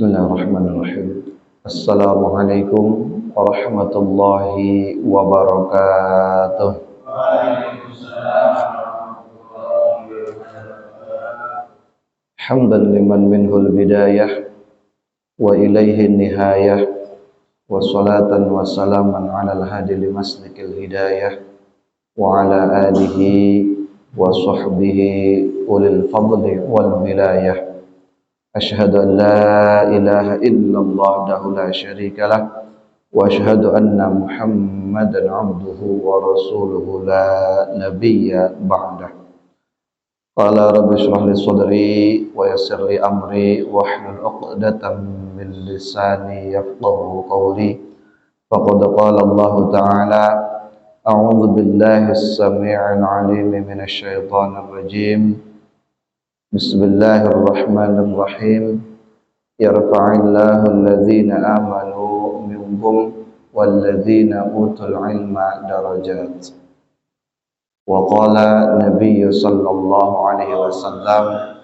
Bismillahirrahmanirrahim. Assalamualaikum warahmatullahi wabarakatuh. Hamdan liman minhul bidayah wa ilaihi nihayah, wa salatan wa salaman ala al-hadi limaslikil hidayah wa ala alihi wa sahbihi ulil fadli wal wilayah. Asyhadu an la ilaha illallah wahdahu la syarika lah wa asyhadu anna Muhammadan abduhu wa rasuluhu la nabiyya ba'dah. Qala rabbi shrah li sadri wa yassir li amri wahlul 'uqdatam min lisani yafqahu qawli. Faqad qala Allah ta'ala a'udzu billahi as-sami'il 'alim minasy syaithanir rajim. Bismillahirrahmanirrahim. Yarfa'illahu alladhina amanu minkum walladhina utul ilma darajat. Wa qala Nabiy sallallahu alaihi wasallam,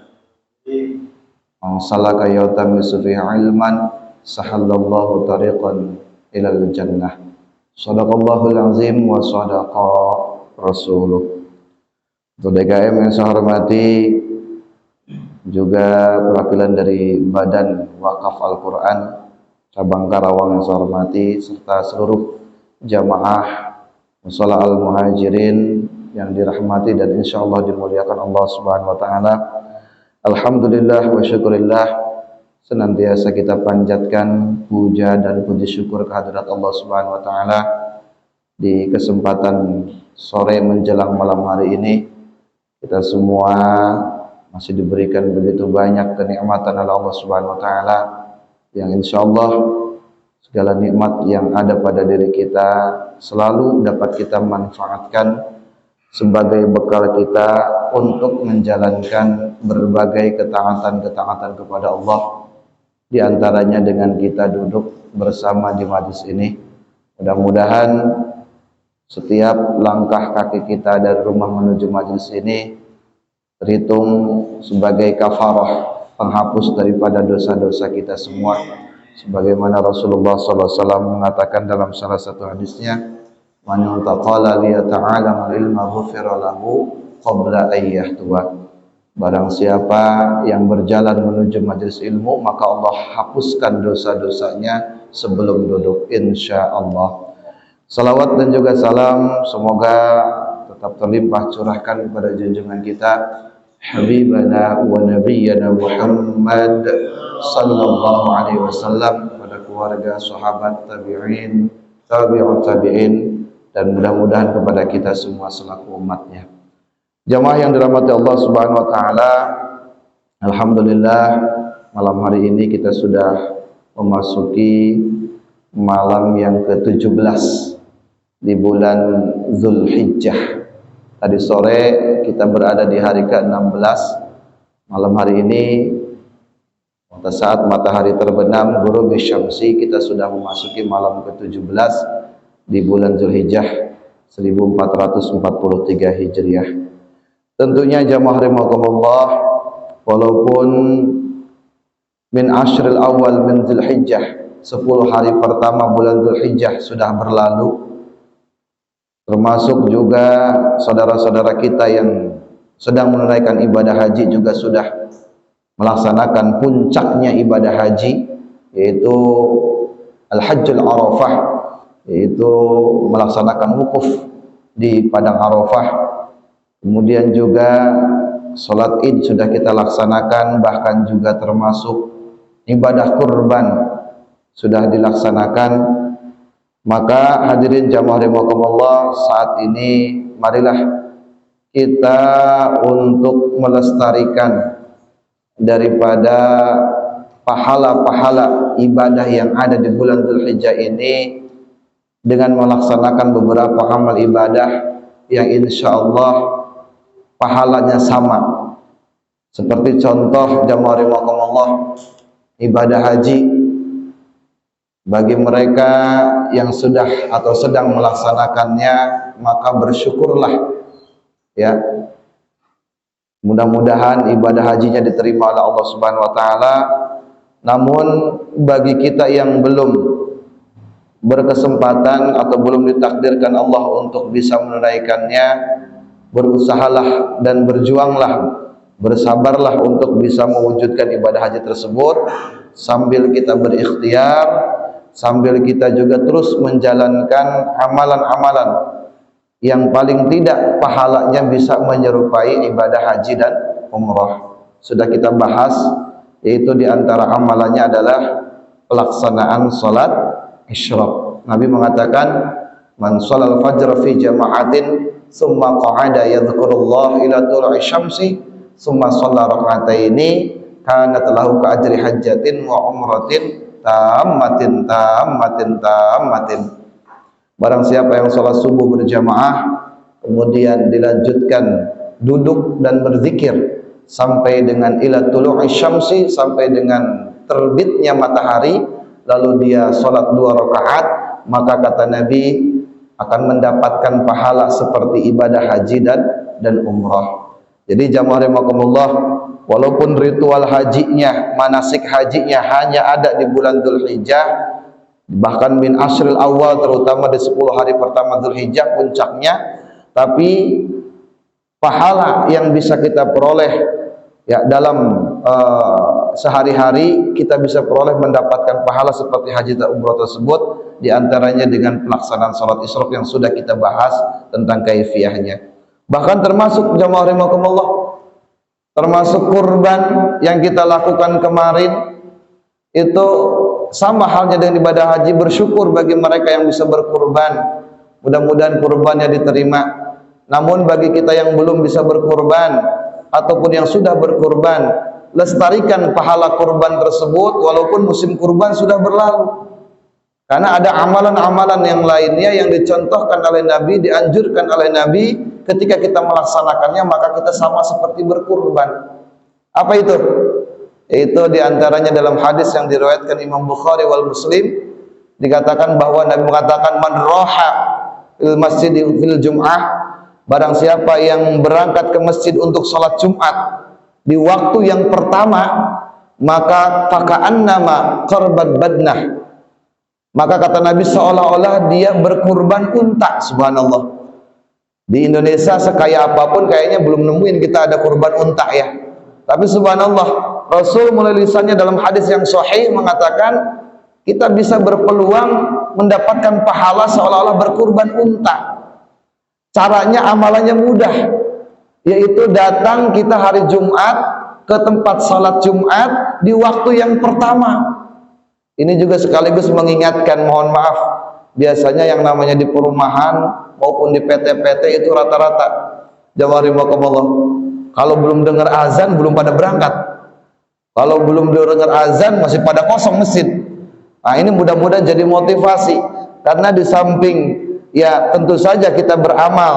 "Man salaka yaltamisu fihi ilman, sahallallahu tariqan ilal jannah." Shadaqallahul azim wa shadaqa rasuluh. Untuk DKM yang saya hormati, juga perwakilan dari Badan Wakaf Al-Quran Cabang Karawang yang saya hormati, serta seluruh jamaah Mushola Al-Muhajirin yang dirahmati dan insyaallah dimuliakan Allah Subhanahu wa taala. Alhamdulillah wa syukurillah, senantiasa kita panjatkan puja dan puji syukur kehadirat Allah Subhanahu wa taala di kesempatan sore menjelang malam hari ini. Kita semua masih diberikan begitu banyak kenikmatan oleh Allah Subhanahu wa taala yang insyaallah segala nikmat yang ada pada diri kita selalu dapat kita manfaatkan sebagai bekal kita untuk menjalankan berbagai ketaatan-ketaatan kepada Allah, di antaranya dengan kita duduk bersama di majlis ini. Mudah-mudahan setiap langkah kaki kita dari rumah menuju majlis ini terhitung sebagai kafarah, penghapus daripada dosa-dosa kita semua, sebagaimana Rasulullah SAW mengatakan dalam salah satu hadisnya, "Man yataqala liyata'allama al-ilma ghufira lahu qabla an yahtuwa." Barang siapa yang berjalan menuju majelis ilmu, maka Allah hapuskan dosa-dosanya sebelum duduk, insyaallah. Salawat dan juga salam semoga tetap terlimpah curahkan kepada junjungan kita Habibana wa Nabiyyana Muhammad sallallahu alaihi wasallam, pada keluarga, sahabat, tabi'in, tabi'ut tabi'in, dan mudah-mudahan kepada kita semua selaku umatnya. Jamaah yang dirahmati Allah Subhanahu wa taala, alhamdulillah malam hari ini kita sudah memasuki malam yang ke-17 di bulan Zulhijjah. Tadi sore kita berada di hari ke-16. Malam hari ini pada saat matahari terbenam, ghurub syamsi, kita sudah memasuki malam ke-17 di bulan Zulhijjah 1443 Hijriah. Tentunya jamaah rahimakumullah, walaupun min ashril awal min Zulhijjah, 10 hari pertama bulan Zulhijjah sudah berlalu, termasuk juga saudara-saudara kita yang sedang menunaikan ibadah haji juga sudah melaksanakan puncaknya ibadah haji, yaitu Al-Hajjul Arafah, yaitu melaksanakan wukuf di Padang Arafah. Kemudian juga sholat id sudah kita laksanakan, bahkan juga termasuk ibadah kurban sudah dilaksanakan. Maka hadirin jamaah rahimakumullah, saat ini marilah kita untuk melestarikan daripada pahala-pahala ibadah yang ada di bulan Dzulhijjah ini dengan melaksanakan beberapa amal ibadah yang insyaallah pahalanya sama. Seperti contoh jamaah rahimakumullah, ibadah haji. Bagi mereka yang sudah atau sedang melaksanakannya, maka bersyukurlah ya. Mudah-mudahan ibadah hajinya diterima oleh Allah Subhanahu wa taala Namun bagi kita yang belum berkesempatan atau belum ditakdirkan Allah untuk bisa menunaikannya, berusahalah dan berjuanglah, bersabarlah untuk bisa mewujudkan ibadah haji tersebut, sambil kita berikhtiar, sambil kita juga terus menjalankan amalan-amalan yang paling tidak pahalanya bisa menyerupai ibadah haji dan umrah. Sudah kita bahas, yaitu diantara amalannya adalah pelaksanaan salat isyraq. Nabi mengatakan, man shalal fajr fi jama'atin summa qa'ada yadhkurullah ila tulu'i syamsi summa shalla rak'ataini kanat lahu ka ajri hajjatin wa umratin tammatin. Barang siapa yang sholat subuh berjamaah kemudian dilanjutkan duduk dan berzikir sampai dengan ila tulu'i syamsi, sampai dengan terbitnya matahari, lalu dia sholat 2 rakaat, maka kata Nabi akan mendapatkan pahala seperti ibadah haji dan umrah. Jadi jamaah rahimakumullah, walaupun ritual hajinya, manasik hajinya hanya ada di bulan Dzulhijjah, bahkan min ashril awal, terutama di 10 hari pertama Dzulhijjah puncaknya, tapi pahala yang bisa kita peroleh ya dalam sehari-hari, kita bisa peroleh mendapatkan pahala seperti haji dan umrah tersebut, diantaranya dengan pelaksanaan salat isyraq yang sudah kita bahas tentang kaifiyahnya. Bahkan termasuk jamaah rahimakumullah, termasuk kurban yang kita lakukan kemarin itu sama halnya dengan ibadah haji. Bersyukur bagi mereka yang bisa berkurban, mudah-mudahan kurbannya diterima. Namun bagi kita yang belum bisa berkurban ataupun yang sudah berkurban, lestarikan pahala kurban tersebut walaupun musim kurban sudah berlalu. Karena ada amalan-amalan yang lainnya yang dicontohkan oleh Nabi, dianjurkan oleh Nabi, ketika kita melaksanakannya maka kita sama seperti berkurban. Apa itu? Itu diantaranya dalam hadis yang diriwayatkan Imam Bukhari wal Muslim, dikatakan bahwa Nabi mengatakan, man roha fil masjid fil jum'ah, barang siapa yang berangkat ke masjid untuk sholat Jumat di waktu yang pertama, maka faka'annama qarbat badnah, maka kata Nabi seolah-olah dia berkurban unta. Subhanallah, di Indonesia sekaya apapun kayaknya belum nemuin kita ada kurban unta ya. Tapi subhanallah, Rasul melalui lisannya dalam hadis yang sahih mengatakan kita bisa berpeluang mendapatkan pahala seolah-olah berkurban unta. Caranya, amalannya mudah, yaitu datang kita hari Jumat ke tempat salat Jumat di waktu yang pertama. Ini juga sekaligus mengingatkan, mohon maaf, biasanya yang namanya di perumahan maupun di PT-PT itu rata-rata jamaah rahimakumullah, kalau belum dengar azan belum pada berangkat. Kalau belum dengar azan masih pada kosong masjid. Nah, ini mudah-mudahan jadi motivasi, karena di samping ya tentu saja kita beramal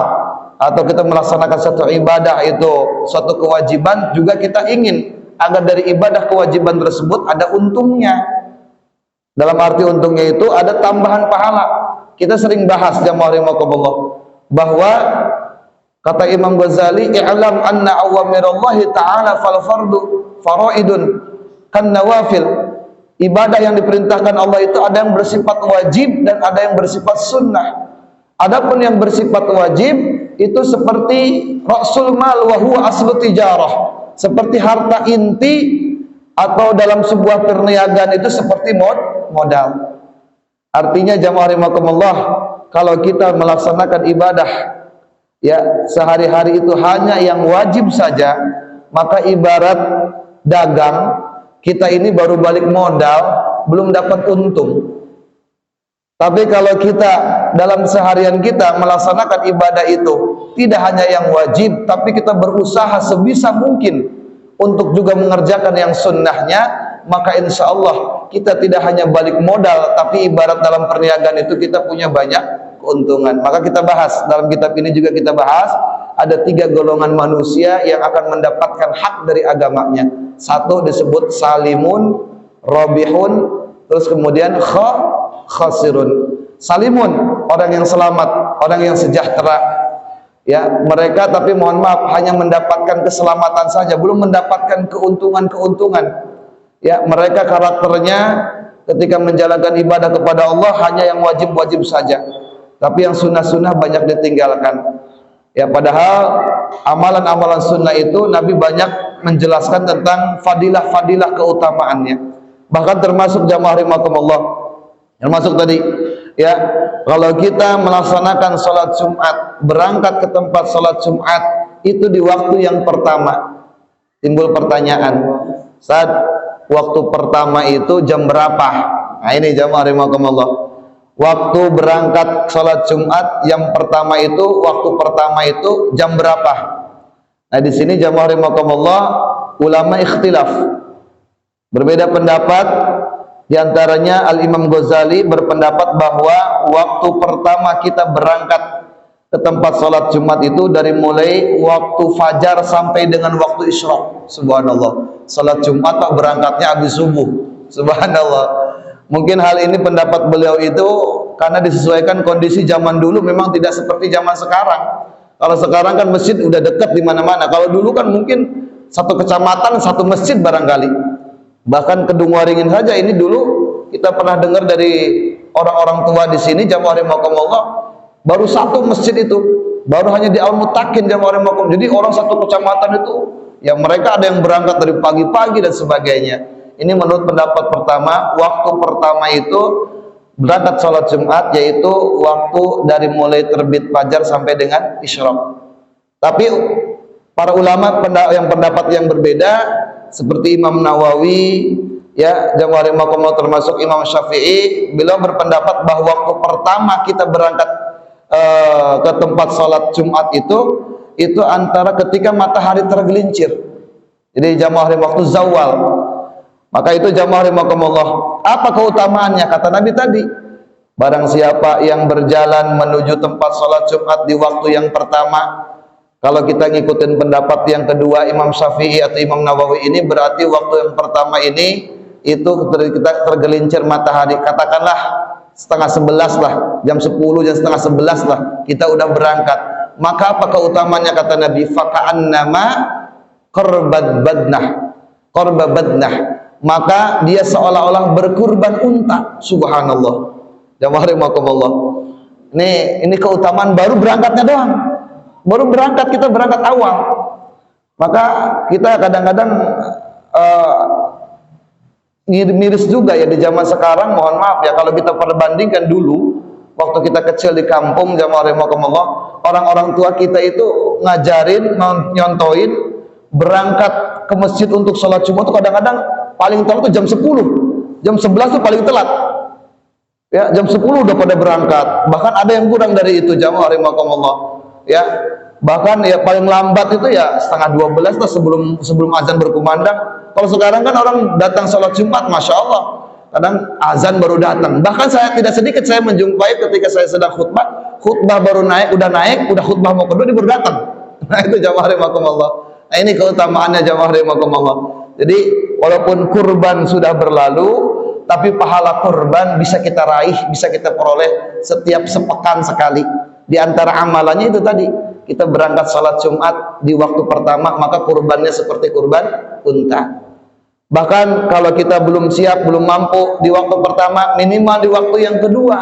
atau kita melaksanakan satu ibadah itu suatu kewajiban, juga kita ingin agar dari ibadah kewajiban tersebut ada untungnya. Dalam arti untungnya itu ada tambahan pahala. Kita sering bahas jamaah rahimakumullah bahwa kata Imam Ghazali, i'lam anna awamirallahi ta'ala fal fardu faraidun kan nawafil. Ibadah yang diperintahkan Allah itu ada yang bersifat wajib dan ada yang bersifat sunnah. Adapun yang bersifat wajib itu seperti ra'sul mal wa huwa aslu tijarah, seperti harta inti, atau dalam sebuah perniagaan itu seperti modal. Artinya jamaah rahimakumullah, kalau kita melaksanakan ibadah ya sehari-hari itu hanya yang wajib saja, maka ibarat dagang, kita ini baru balik modal, belum dapat untung. Tapi kalau kita dalam seharian kita melaksanakan ibadah itu tidak hanya yang wajib, tapi kita berusaha sebisa mungkin untuk juga mengerjakan yang sunnahnya, maka insya Allah kita tidak hanya balik modal, tapi ibarat dalam perniagaan itu kita punya banyak keuntungan. Maka kita bahas, dalam kitab ini juga kita bahas, ada 3 golongan manusia yang akan mendapatkan hak dari agamanya. Satu disebut salimun, robihun, terus kemudian khasirun. Salimun, orang yang selamat, orang yang sejahtera. Ya, mereka tapi mohon maaf hanya mendapatkan keselamatan saja, belum mendapatkan keuntungan-keuntungan. Ya, mereka karakternya ketika menjalankan ibadah kepada Allah hanya yang wajib-wajib saja, tapi yang sunnah-sunnah banyak ditinggalkan. Ya, padahal amalan-amalan sunnah itu Nabi banyak menjelaskan tentang fadilah-fadilah keutamaannya. Bahkan termasuk jamaah rahimakumullah, termasuk tadi ya, kalau kita melaksanakan sholat Jumat, berangkat ke tempat sholat Jumat itu di waktu yang pertama, timbul pertanyaan, saat waktu pertama itu jam berapa? Nah ini jamaah rahimakumullah, waktu berangkat sholat Jumat yang pertama itu, waktu pertama itu jam berapa? Nah di sini jamaah rahimakumullah, ulama ikhtilaf, berbeda pendapat. Di antaranya Al-Imam Ghazali berpendapat bahwa waktu pertama kita berangkat ke tempat sholat Jumat itu dari mulai waktu fajar sampai dengan waktu isyraq. Subhanallah, sholat Jumat Pak berangkatnya habis subuh. Subhanallah. Mungkin hal ini pendapat beliau itu karena disesuaikan kondisi zaman dulu, memang tidak seperti zaman sekarang. Kalau sekarang kan masjid udah dekat di mana-mana. Kalau dulu kan mungkin satu kecamatan satu masjid barangkali. Bahkan Kedung Waringin saja ini dulu kita pernah dengar dari orang-orang tua di sini, jamaah rahimakumullah, baru satu masjid itu, baru hanya di Al-Mutakin, jamaah rahimakumullah. Jadi orang satu kecamatan itu, ya mereka ada yang berangkat dari pagi-pagi dan sebagainya. Ini menurut pendapat pertama, waktu pertama itu berangkat sholat Jumat, yaitu waktu dari mulai terbit fajar sampai dengan isyraq. Tapi para ulama yang pendapat yang berbeda, seperti Imam Nawawi, ya jamaah rahimakumullah, termasuk Imam Syafi'i, beliau berpendapat bahwa waktu pertama kita berangkat ke tempat sholat Jumat itu antara ketika matahari tergelincir. Jadi jamaah rahimakumullah, waktu zawal. Maka itu jamaah rahimakumullah, apa keutamaannya? Kata Nabi tadi, barang siapa yang berjalan menuju tempat sholat Jumat di waktu yang pertama, kalau kita ngikutin pendapat yang kedua Imam Syafi'i atau Imam Nawawi ini, berarti waktu yang pertama ini itu kita tergelincir matahari, katakanlah setengah 11 lah, jam 10, jam setengah 11 lah, kita udah berangkat. Maka apa keutamaannya? Kata Nabi, faka'annama qarbabadnah, maka dia seolah-olah berkurban unta. Subhanallah, jamaah rahimakumullah. Ini keutamaan baru berangkatnya doang. Baru berangkat, kita berangkat awal. Maka kita kadang-kadang miris juga ya di zaman sekarang. Mohon maaf ya, kalau kita perbandingkan dulu waktu kita kecil di kampung, jamaah rahimakumullah, orang-orang tua kita itu ngajarin, nyontoin berangkat ke masjid untuk sholat Jumat itu kadang-kadang paling telat itu jam 10, jam 11 itu paling telat ya, jam 10 udah pada berangkat. Bahkan ada yang kurang dari itu, jamaah rahimakumullah ya, bahkan ya paling lambat itu ya setengah 12 lah, sebelum azan berkumandang. Kalau sekarang kan orang datang sholat Jumat, masya Allah, kadang azan baru datang. Bahkan saya tidak sedikit saya menjumpai ketika saya sedang khutbah baru naik, udah khutbah mau kedua dia baru datang. Nah itu jamaah rahimakumullah. Nah ini keutamaannya jamaah rahimakumullah. Jadi walaupun kurban sudah berlalu, tapi pahala kurban bisa kita raih, bisa kita peroleh setiap sepekan sekali. Di antara amalannya itu tadi, kita berangkat salat Jumat di waktu pertama, maka kurbannya seperti kurban unta. Bahkan kalau kita belum siap, belum mampu di waktu pertama, minimal di waktu yang kedua.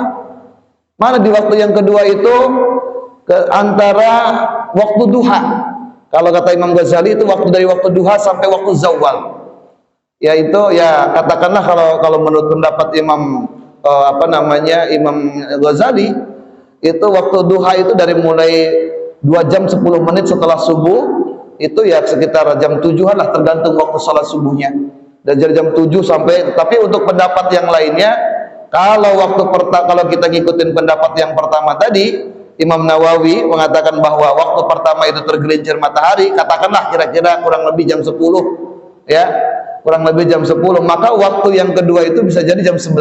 Mana di waktu yang kedua itu antara waktu duha. Kalau kata Imam Ghazali itu waktu dari waktu duha sampai waktu zawal. Yaitu ya katakanlah kalau menurut pendapat Imam Imam Ghazali, itu waktu duha itu dari mulai 2 jam 10 menit setelah subuh, itu ya sekitar jam 7-an lah, tergantung waktu sholat subuhnya. Dan dari jam 7 sampai, tapi untuk pendapat yang lainnya, kalau kita ngikutin pendapat yang pertama tadi, Imam Nawawi mengatakan bahwa waktu pertama itu tergelincir matahari, katakanlah kira-kira kurang lebih jam 10 ya, kurang lebih jam 10, maka waktu yang kedua itu bisa jadi jam 11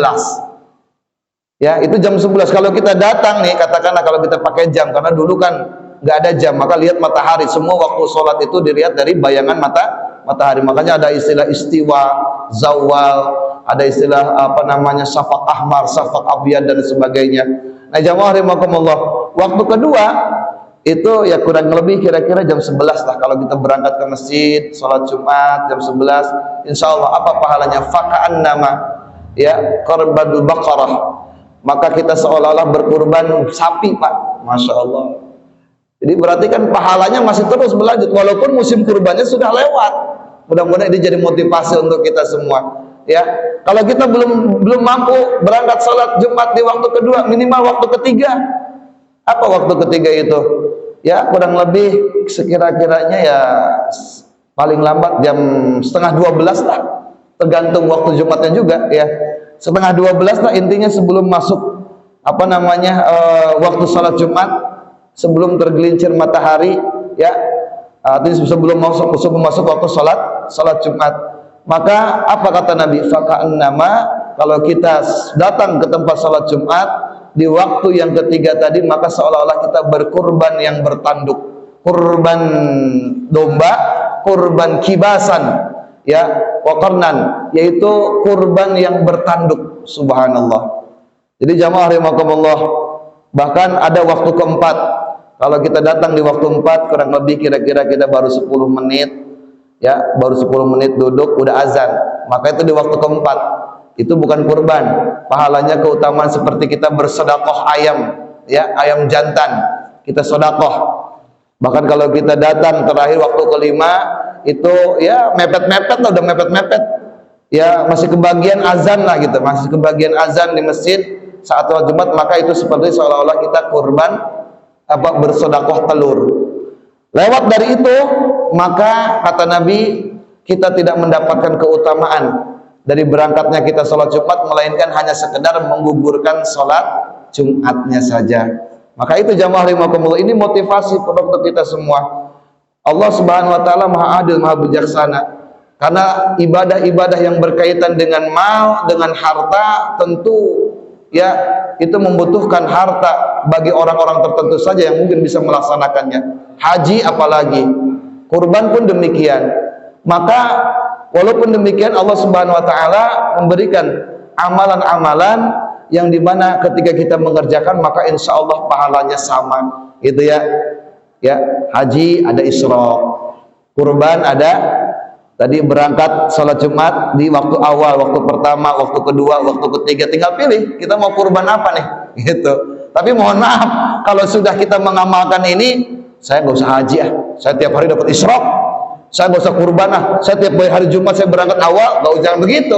ya, itu jam 11. Kalau kita datang nih, katakanlah kalau kita pakai jam, karena dulu kan nggak ada jam, maka lihat matahari. Semua waktu sholat itu dilihat dari bayangan matahari. Makanya ada istilah istiwa, zawal, ada istilah syafaq ahmar, syafaq abyad dan sebagainya. Nah jamaah rahimakumullah, waktu kedua Itu ya kurang lebih kira-kira jam 11 lah kalau kita berangkat ke masjid sholat Jumat jam 11, insya Allah apa pahalanya? Faka'an nama ya korbanul baqarah, maka kita seolah-olah berkurban sapi Pak, Masya Allah. Jadi berarti kan pahalanya masih terus berlanjut walaupun musim kurbannya sudah lewat. Mudah-mudahan ini jadi motivasi untuk kita semua ya. Kalau kita belum mampu berangkat sholat Jumat di waktu kedua, minimal waktu ketiga. Apa waktu ketiga itu? Ya kurang lebih sekira-kiranya ya paling lambat jam setengah 12 lah, tergantung waktu Jumatnya juga ya, setengah 12 lah intinya sebelum masuk waktu sholat Jumat, sebelum tergelincir matahari ya, artinya sebelum masuk waktu sholat Jumat. Maka apa kata Nabi? Faka'annama, kalau kita datang ke tempat sholat Jumat di waktu yang ketiga tadi, maka seolah-olah kita berkurban yang bertanduk, kurban domba, kurban kibasan ya, waqarnan, yaitu kurban yang bertanduk. Subhanallah. Jadi jamaah rahimakumullah, bahkan ada waktu keempat. Kalau kita datang di waktu 4 kurang lebih kira-kira kita baru 10 menit ya, baru 10 menit duduk udah azan, maka itu di waktu keempat. Itu bukan kurban, pahalanya keutamaan seperti kita bersedekah ayam ya, ayam jantan kita sedekah. Bahkan kalau kita datang terakhir waktu kelima itu ya mepet-mepet lah, udah mepet-mepet ya, masih kebagian azan lah gitu, masih kebagian azan di masjid saat sholat Jumat, maka itu seperti seolah-olah kita kurban bersedekah telur. Lewat dari itu maka kata Nabi, kita tidak mendapatkan keutamaan dari berangkatnya kita sholat Jumat, melainkan hanya sekedar menggugurkan sholat Jumatnya saja. Maka itu jamaah rahimakumullah, ini motivasi untuk kita semua. Allah Subhanahu wa taala Maha Adil, Maha Bijaksana. Karena ibadah-ibadah yang berkaitan dengan mal, dengan harta, tentu ya itu membutuhkan harta bagi orang-orang tertentu saja yang mungkin bisa melaksanakannya. Haji apalagi, kurban pun demikian. Maka walaupun demikian Allah Subhanahu wa taala memberikan amalan-amalan yang dimana ketika kita mengerjakan maka insya Allah pahalanya sama gitu ya. Ya, haji ada isyraq, kurban ada tadi berangkat sholat Jumat di waktu awal, waktu pertama, waktu kedua, waktu ketiga, tinggal pilih kita mau kurban apa nih gitu. Tapi mohon maaf kalau sudah kita mengamalkan ini, saya nggak usah haji ya, saya tiap hari dapat isyraq, saya nggak usah kurban lah, saya tiap hari Jumat saya berangkat awal, nggak usah begitu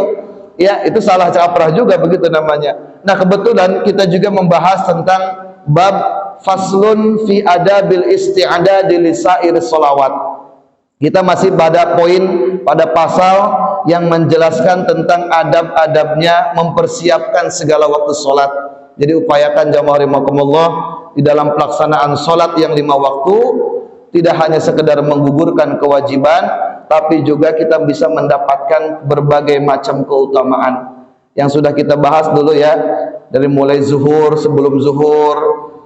ya, itu salah kaprah juga begitu namanya. Nah kebetulan kita juga membahas tentang bab faslun fi adabil isti'adadi li sairis sholawat. Kita masih pada poin, pada pasal yang menjelaskan tentang adab-adabnya mempersiapkan segala waktu sholat. Jadi upayakan jamaah rahimakumullah di dalam pelaksanaan sholat yang 5 waktu, tidak hanya sekedar menggugurkan kewajiban, tapi juga kita bisa mendapatkan berbagai macam keutamaan yang sudah kita bahas dulu ya, dari mulai zuhur, sebelum zuhur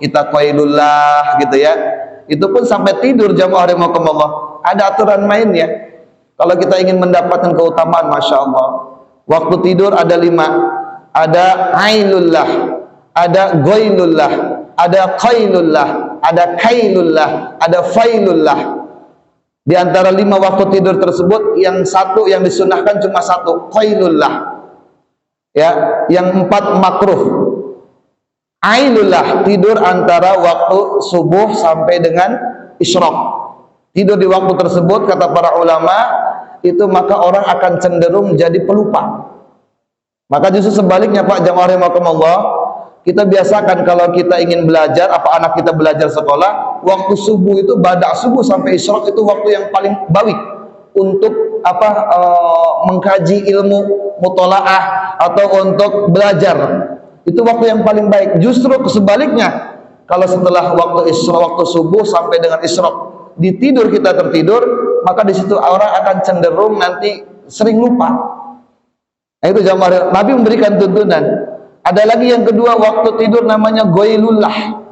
kita qailullah gitu ya, itu pun sampai tidur jamaah rahimakumullah ada aturan mainnya. Kalau kita ingin mendapatkan keutamaan, Masya Allah, waktu tidur ada 5, ada ainullah, ada goilullah, ada qailullah, ada kailullah, ada failullah. Di antara 5 waktu tidur tersebut, yang satu yang disunahkan cuma satu, qailullah ya, yang 4 makruh. Ainullah, tidur antara waktu subuh sampai dengan isyraq. Tidur di waktu tersebut kata para ulama itu maka orang akan cenderung jadi pelupa. Maka justru sebaliknya Pak jamaah rahimakumullah, kita biasakan kalau kita ingin belajar, apa anak kita belajar sekolah, waktu subuh itu badak subuh sampai isyraq itu waktu yang paling baik untuk mengkaji ilmu mutolaah atau untuk belajar. Itu waktu yang paling baik. Justru sebaliknya, kalau setelah waktu isyraq, waktu subuh sampai dengan isyraq di tidur kita tertidur, maka di situ orang akan cenderung nanti sering lupa. Nah, itu jamaah, Nabi memberikan tuntunan. Ada lagi yang kedua, waktu tidur namanya goilullah.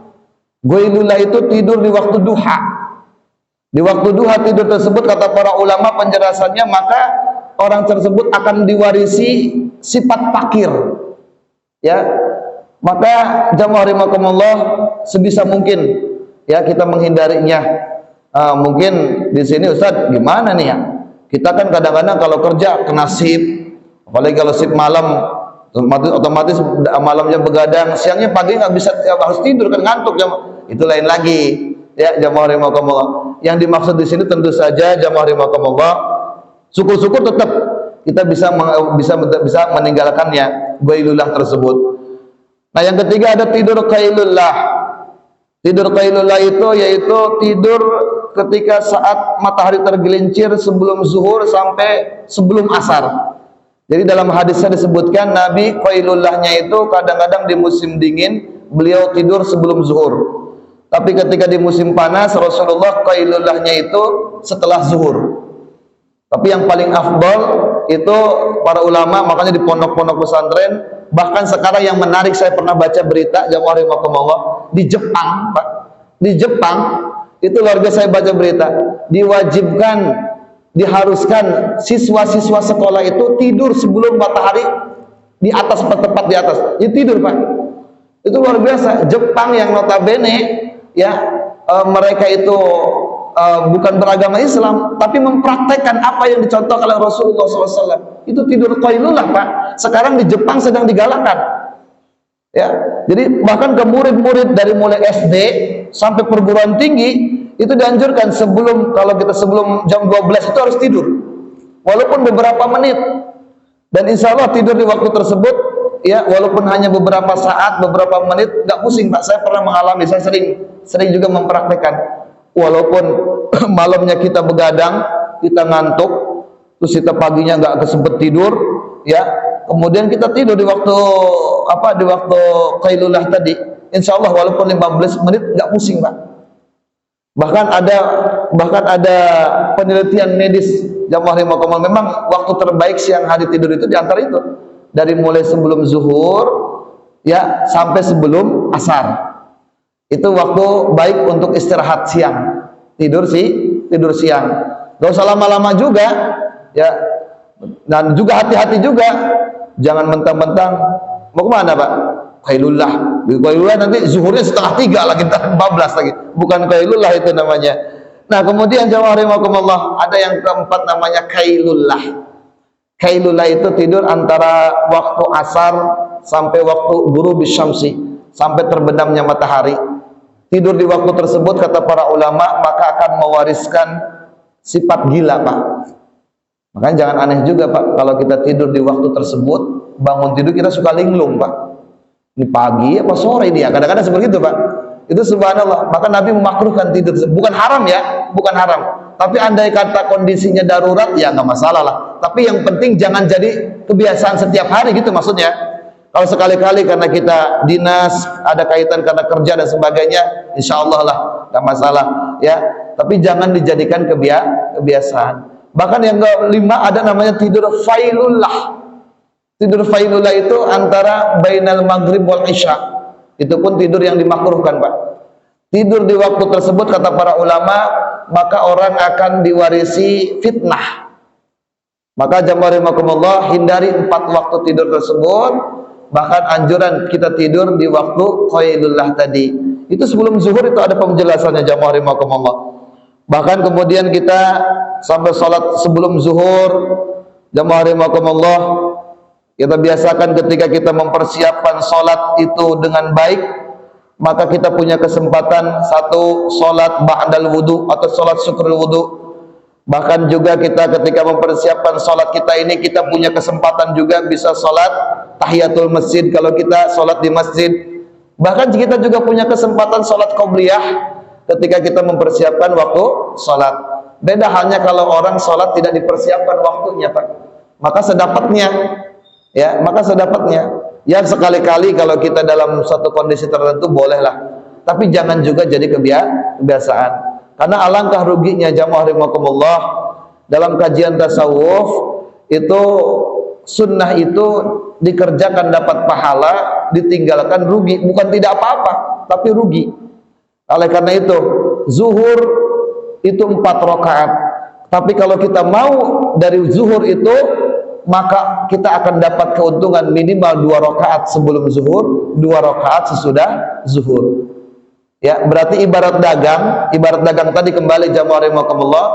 Goilullah itu tidur di waktu duha. Di waktu duha tidur tersebut kata para ulama penjelasannya, maka orang tersebut akan diwarisi sifat fakir. Ya, maka jamaah rahimakumullah sebisa mungkin ya kita menghindarinya. Mungkin di sini Ustadz gimana nih ya? Kita kan kadang-kadang kalau kerja kena shift, apalagi kalau shift malam, otomatis malamnya begadang, siangnya pagi nggak bisa, harus tidur kan, ngantuk jam. Itu lain lagi. Ya, jamaah rahimakumullah. Yang dimaksud di sini tentu saja jamaah rahimakumullah, syukur-syukur tetap kita bisa meninggalkannya, qailullah tersebut. Nah, yang ketiga ada tidur qailullah. Tidur qailullah itu yaitu tidur ketika saat matahari tergelincir sebelum zuhur sampai sebelum asar. Jadi dalam hadisnya disebutkan Nabi qailullahnya itu kadang-kadang di musim dingin beliau tidur sebelum zuhur. Tapi ketika di musim panas Rasulullah qailullahnya itu setelah zuhur. Tapi yang paling afdal itu para ulama, makanya di pondok-pondok pesantren, bahkan sekarang yang menarik, saya pernah baca berita jamaah rahimakumullah, di Jepang, Pak. Di Jepang itu luar biasa, saya baca berita, diwajibkan, diharuskan siswa-siswa sekolah itu tidur sebelum matahari di atas, tepat di atas. Itu tidur, Pak. Itu luar biasa. Jepang yang notabene ya mereka itu bukan beragama Islam, tapi mempraktekkan apa yang dicontohkan oleh Rasulullah SAW. Itu tidur qailullah, Pak. Sekarang di Jepang sedang digalakan. Ya, jadi bahkan ke murid-murid dari mulai SD sampai perguruan tinggi itu dianjurkan kalau kita sebelum jam 12 itu harus tidur, walaupun beberapa menit. Dan insya Allah tidur di waktu tersebut, ya walaupun hanya beberapa saat, beberapa menit, nggak pusing, Pak. Saya pernah mengalami, saya sering juga mempraktekkan. Walaupun malamnya kita begadang, kita ngantuk, terus kita paginya nggak kesempet tidur, ya. Kemudian kita tidur di waktu di waktu qailullah tadi, insya Allah walaupun 15 menit nggak pusing, Pak. Bahkan ada penelitian medis jamaah rahimakumullah, memang waktu terbaik siang hari tidur itu diantara itu, dari mulai sebelum zuhur ya sampai sebelum asar. Itu waktu baik untuk istirahat siang, tidur siang. Gak usah lama-lama juga, ya. Dan juga hati-hati juga, jangan mentang-mentang mau kemana, Pak? Qailullah. Qailullah nanti zuhurnya 2:30 lagi, 14 lagi. Bukan qailullah itu namanya. Nah, kemudian jamaah rahimakumullah, ada yang keempat namanya qailullah. Qailullah itu tidur antara waktu asar sampai waktu ghurubis syamsi, sampai terbenamnya matahari. Tidur di waktu tersebut kata para ulama maka akan mewariskan sifat gila, Pak. Makanya jangan aneh juga, Pak, kalau kita tidur di waktu tersebut, bangun tidur kita suka linglung, Pak. Ini pagi apa sore ini ya, kadang-kadang seperti itu, Pak. Itu subhanallah. Maka Nabi memakruhkan tidur, bukan haram ya, bukan haram. Tapi andai kata kondisinya darurat ya nggak masalah lah. Tapi yang penting jangan jadi kebiasaan setiap hari gitu maksudnya. Kalau sekali-kali karena kita dinas, ada kaitan karena kerja dan sebagainya, insya Allah lah, nggak masalah, ya. Tapi jangan dijadikan kebiasaan. Bahkan yang kelima ada namanya tidur failullah. Tidur failullah itu antara bainal maghrib wal isya. Itu pun tidur yang dimakruhkan, Pak. Tidur di waktu tersebut kata para ulama, maka orang akan diwarisi fitnah. Maka jamaah rahimakumullah, hindari 4 waktu tidur tersebut. Bahkan anjuran kita tidur di waktu qailullah tadi. Itu sebelum zuhur itu ada penjelasannya jamaah rahimakumullah. Bahkan kemudian kita sampai sholat sebelum zuhur, jamaah rahimakumullah, kita biasakan ketika kita mempersiapkan sholat itu dengan baik, maka kita punya kesempatan satu sholat ba'dal wudu atau sholat syukrul wudu. Bahkan juga kita ketika mempersiapkan sholat kita ini, kita punya kesempatan juga bisa sholat tahiyatul masjid kalau kita sholat di masjid. Bahkan kita juga punya kesempatan sholat qobliyah ketika kita mempersiapkan waktu sholat. Beda halnya kalau orang sholat tidak dipersiapkan waktunya, Pak. Maka sedapatnya, ya, ya sekali-kali kalau kita dalam suatu kondisi tertentu bolehlah. Tapi jangan juga jadi kebiasaan. Karena alangkah ruginya jamaah rahimakumullah, dalam kajian tasawuf itu sunnah itu dikerjakan dapat pahala, ditinggalkan rugi. Bukan tidak apa-apa, tapi rugi. Oleh karena itu zuhur itu 4 rakaat. Tapi kalau kita mau dari zuhur itu, maka kita akan dapat keuntungan minimal 2 rakaat sebelum zuhur, 2 rakaat sesudah zuhur. Ya, berarti ibarat dagang tadi kembali jamaah rahimakumullah,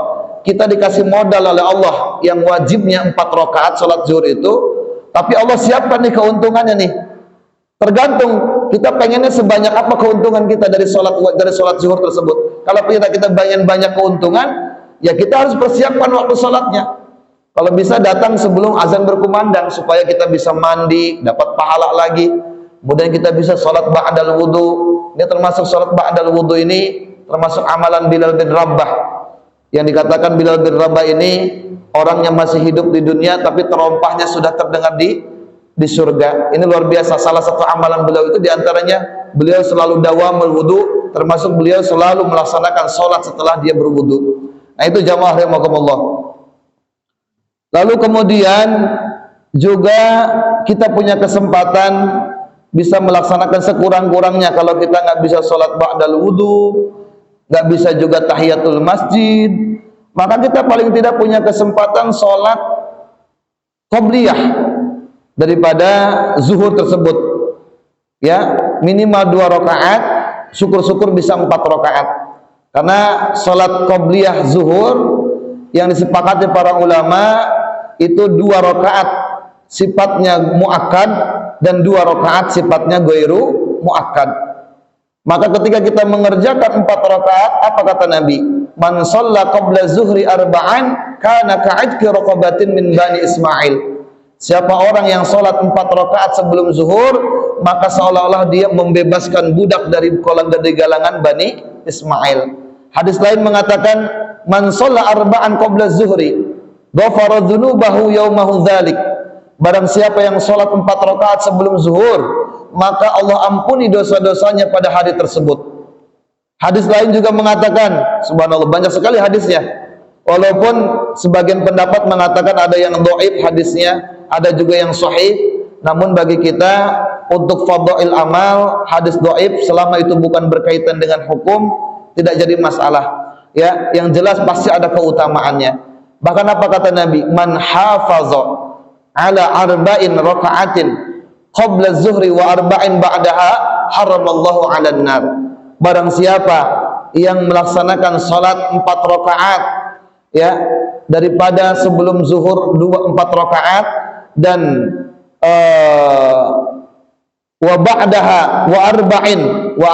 kita dikasih modal oleh Allah yang wajibnya 4 rakaat salat zuhur itu, tapi Allah siapkan nih keuntungannya nih. Tergantung kita pengennya sebanyak apa keuntungan kita dari salat zuhur tersebut. Kalau kita pengen banyak keuntungan, ya kita harus persiapkan waktu salatnya. Kalau bisa datang sebelum azan berkumandang supaya kita bisa mandi, dapat pahala lagi. Kemudian kita bisa salat ba'dal wudu. Ini termasuk salat ba'dal wudu ini termasuk amalan Bilal bin Rabah. Yang dikatakan Bilal bin Rabah ini orang yang masih hidup di dunia tapi terompahnya sudah terdengar di surga. Ini luar biasa. Salah satu amalan beliau itu diantaranya beliau selalu dawamul wudu, termasuk beliau selalu melaksanakan salat setelah dia berwudu. Nah itu jamaah rahimakumullah. Lalu kemudian juga kita punya kesempatan bisa melaksanakan sekurang-kurangnya. Kalau kita nggak bisa sholat ba'dal wudu, nggak bisa juga tahiyatul masjid, maka kita paling tidak punya kesempatan sholat qobliyah daripada zuhur tersebut. Ya, minimal 2 rakaat, syukur-syukur bisa 4 rakaat. Karena sholat qobliyah zuhur yang disepakati para ulama itu 2 rakaat sifatnya muakkad dan 2 rakaat sifatnya ghairu muakkad. Maka ketika kita mengerjakan 4 rakaat, apa kata Nabi? Man shalla qabla zuhri arba'an kana ka'idki raqabatin min bani Ismail. Siapa orang yang sholat 4 rakaat sebelum zuhur, maka seolah-olah dia membebaskan budak dari galangan Bani Ismail. Hadis lain mengatakan, man shalla arba'an qabla zuhri ghafara dzunubahu yaumahu dzalik. Barang siapa yang sholat 4 rakaat sebelum zuhur, maka Allah ampuni dosa-dosanya pada hari tersebut. Hadis lain juga mengatakan, subhanallah, banyak sekali hadisnya. Walaupun sebagian pendapat mengatakan ada yang dhaif hadisnya, ada juga yang sahih. Namun bagi kita untuk fadhail amal, hadis dhaif selama itu bukan berkaitan dengan hukum, tidak jadi masalah. Ya, yang jelas pasti ada keutamaannya. Bahkan apa kata Nabi? Man hafaza ala arba'in raka'atin qabla zuhri wa arba'in ba'daha haramallahu 'alan nar. Barang siapa yang melaksanakan salat 4 rakaat ya daripada sebelum zuhur 4 rakaat dan wa ba'daha wa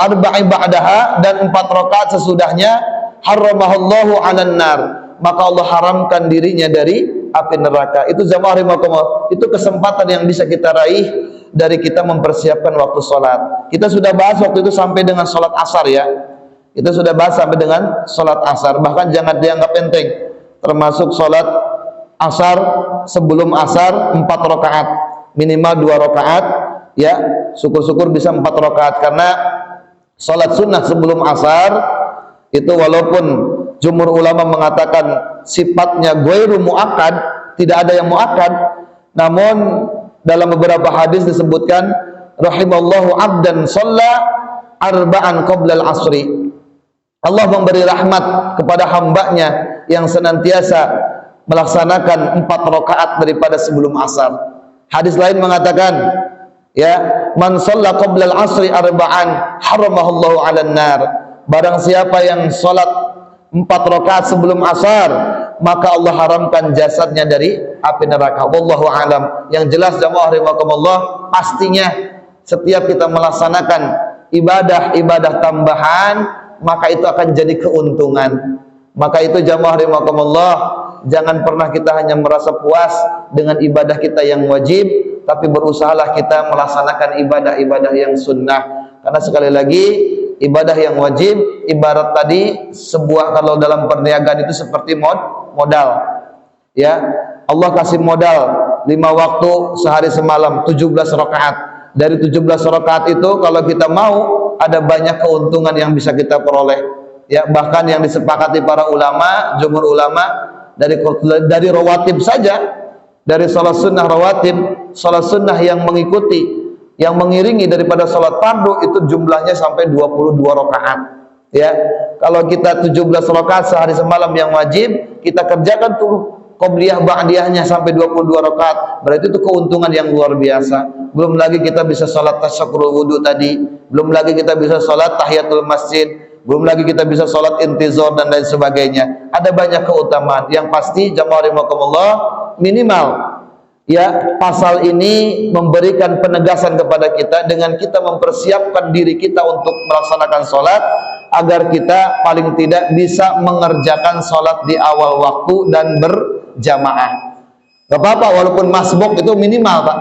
arba'in ba'daha dan 4 rakaat sesudahnya haramallahu 'alan nar, maka Allah haramkan dirinya dari api neraka. Itu jamaah rahimakumullah, itu kesempatan yang bisa kita raih dari kita mempersiapkan waktu sholat. Kita sudah bahas waktu itu sampai dengan sholat asar ya. Kita sudah bahas sampai dengan sholat asar. Bahkan jangan dianggap enteng, termasuk sholat asar sebelum asar 4 rakaat, minimal 2 rakaat ya. Syukur-syukur bisa 4 rakaat, karena sholat sunnah sebelum asar itu walaupun jumhur ulama mengatakan sifatnya ghairu muakkad, tidak ada yang muakkad, namun dalam beberapa hadis disebutkan rahimallahu abdan shalla arba'an qabla al-asri. Allah memberi rahmat kepada hambanya yang senantiasa melaksanakan 4 rakaat daripada sebelum asar. Hadis lain mengatakan ya, man shalla qabla al-asri arba'an haramallahu 'alan nar. Barang siapa yang salat 4 rakaat sebelum asar, maka Allah haramkan jasadnya dari api neraka. Wallahu alam. Yang jelas jamaah rahimakumullah, pastinya setiap kita melaksanakan ibadah tambahan, maka itu akan jadi keuntungan. Maka itu jamaah rahimakumullah, jangan pernah kita hanya merasa puas dengan ibadah kita yang wajib, tapi berusahalah kita melaksanakan ibadah-ibadah yang sunnah. Karena sekali lagi, ibadah yang wajib ibarat tadi sebuah, kalau dalam perniagaan itu seperti modal ya. Allah kasih modal 5 waktu sehari semalam 17 rakaat. Dari 17 rakaat itu kalau kita mau, ada banyak keuntungan yang bisa kita peroleh ya. Bahkan yang disepakati para ulama, jumhur ulama, dari rawatib saja, dari salat sunnah rawatib, salat sunnah yang mengikuti, yang mengiringi daripada salat fardu itu jumlahnya sampai 22 rakaat ya. Kalau kita 17 rakaat sehari semalam yang wajib, kita kerjakan tuh qobliyah ba'diyahnya sampai 22 rakaat, berarti itu keuntungan yang luar biasa. Belum lagi kita bisa salat tasyahhud wudu tadi, belum lagi kita bisa salat tahiyatul masjid, belum lagi kita bisa salat intizar dan lain sebagainya. Ada banyak keutamaan. Yang pasti jamaah rahimakumullah, minimal ya, pasal ini memberikan penegasan kepada kita dengan kita mempersiapkan diri kita untuk melaksanakan sholat, agar kita paling tidak bisa mengerjakan sholat di awal waktu dan berjamaah. Gak apa-apa walaupun masbuk, itu minimal Pak.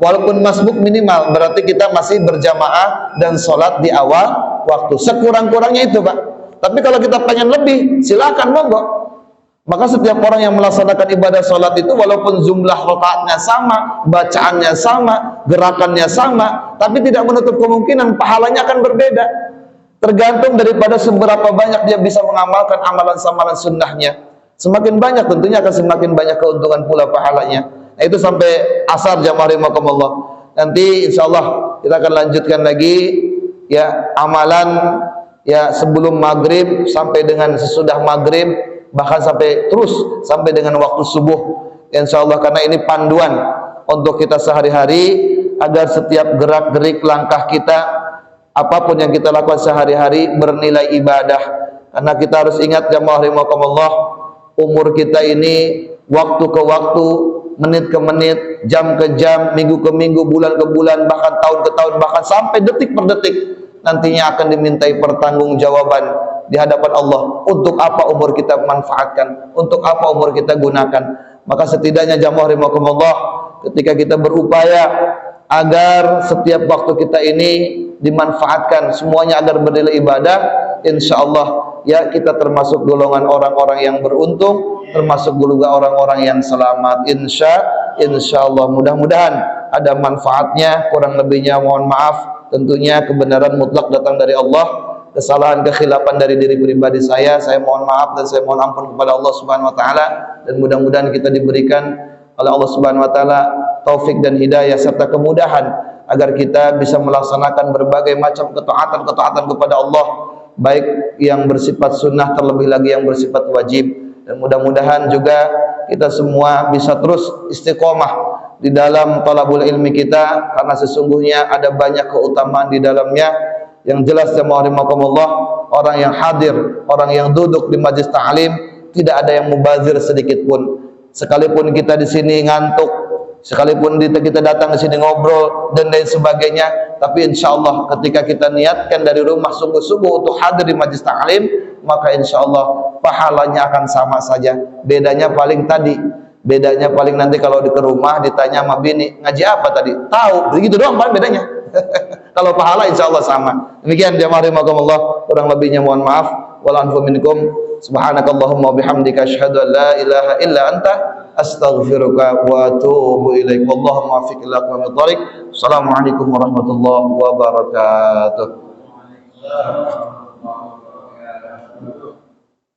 Walaupun masbuk minimal, berarti kita masih berjamaah dan sholat di awal waktu. Sekurang-kurangnya itu Pak. Tapi kalau kita pengen lebih, silakan monggo. Maka setiap orang yang melaksanakan ibadah sholat itu, walaupun jumlah rakaatnya sama, bacaannya sama, gerakannya sama, tapi tidak menutup kemungkinan pahalanya akan berbeda. Tergantung daripada seberapa banyak dia bisa mengamalkan amalan-amalan sunnahnya. Semakin banyak tentunya akan semakin banyak keuntungan pula pahalanya. Nah, itu sampai asar jamaah rahimakumullah. Nanti insyaallah kita akan lanjutkan lagi ya amalan ya sebelum maghrib sampai dengan sesudah maghrib, bahkan sampai terus sampai dengan waktu subuh insyaallah, karena ini panduan untuk kita sehari-hari agar setiap gerak-gerik langkah kita, apapun yang kita lakukan sehari-hari bernilai ibadah. Karena kita harus ingat jamaah rahimakumullah, umur kita ini waktu ke waktu, menit ke menit, jam ke jam, minggu ke minggu, bulan ke bulan, bahkan tahun ke tahun, bahkan sampai detik per detik nantinya akan dimintai pertanggungjawaban di hadapan Allah. Untuk apa umur kita manfaatkan, untuk apa umur kita gunakan. Maka setidaknya jamaah rahimakumullah, ketika kita berupaya agar setiap waktu kita ini dimanfaatkan semuanya agar bernilai ibadah, insyaallah ya kita termasuk golongan orang-orang yang beruntung, termasuk juga orang-orang yang selamat. Insyaallah, mudah-mudahan ada manfaatnya. Kurang lebihnya mohon maaf. Tentunya kebenaran mutlak datang dari Allah. Kesalahan kekhilafan dari diri pribadi saya mohon maaf dan saya mohon ampun kepada Allah Subhanahu wa taala, dan mudah-mudahan kita diberikan oleh Allah Subhanahu wa taala taufik dan hidayah serta kemudahan agar kita bisa melaksanakan berbagai macam ketaatan kepada Allah, baik yang bersifat sunnah terlebih lagi yang bersifat wajib. Dan mudah-mudahan juga kita semua bisa terus istiqomah di dalam talabul ilmi kita, karena sesungguhnya ada banyak keutamaan di dalamnya. Yang jelas jamaah rahimakumullah, orang yang hadir, orang yang duduk di majlis ta'lim, tidak ada yang mubazir sedikit pun. Sekalipun kita di sini ngantuk, sekalipun kita datang di sini ngobrol dan lain sebagainya, tapi insyaallah ketika kita niatkan dari rumah sungguh-sungguh untuk hadir di majlis ta'lim, maka insyaallah pahalanya akan sama saja. Bedanya paling nanti kalau di rumah ditanya sama bini, ngaji apa tadi? Tahu, begitu doang paling bedanya. Kalau pahala insyaallah sama. Demikian jamaah rahimakumullah, kurang lebihnya mohon maaf. Wal anfu minkum. Subhanakallahumma bihamdika asyhadu an la ilaha illa anta astaghfiruka wa atubu ilaik. Wallahu muwaffiq ila aqwamit thoriq. Assalamualaikum warahmatullahi wabarakatuh.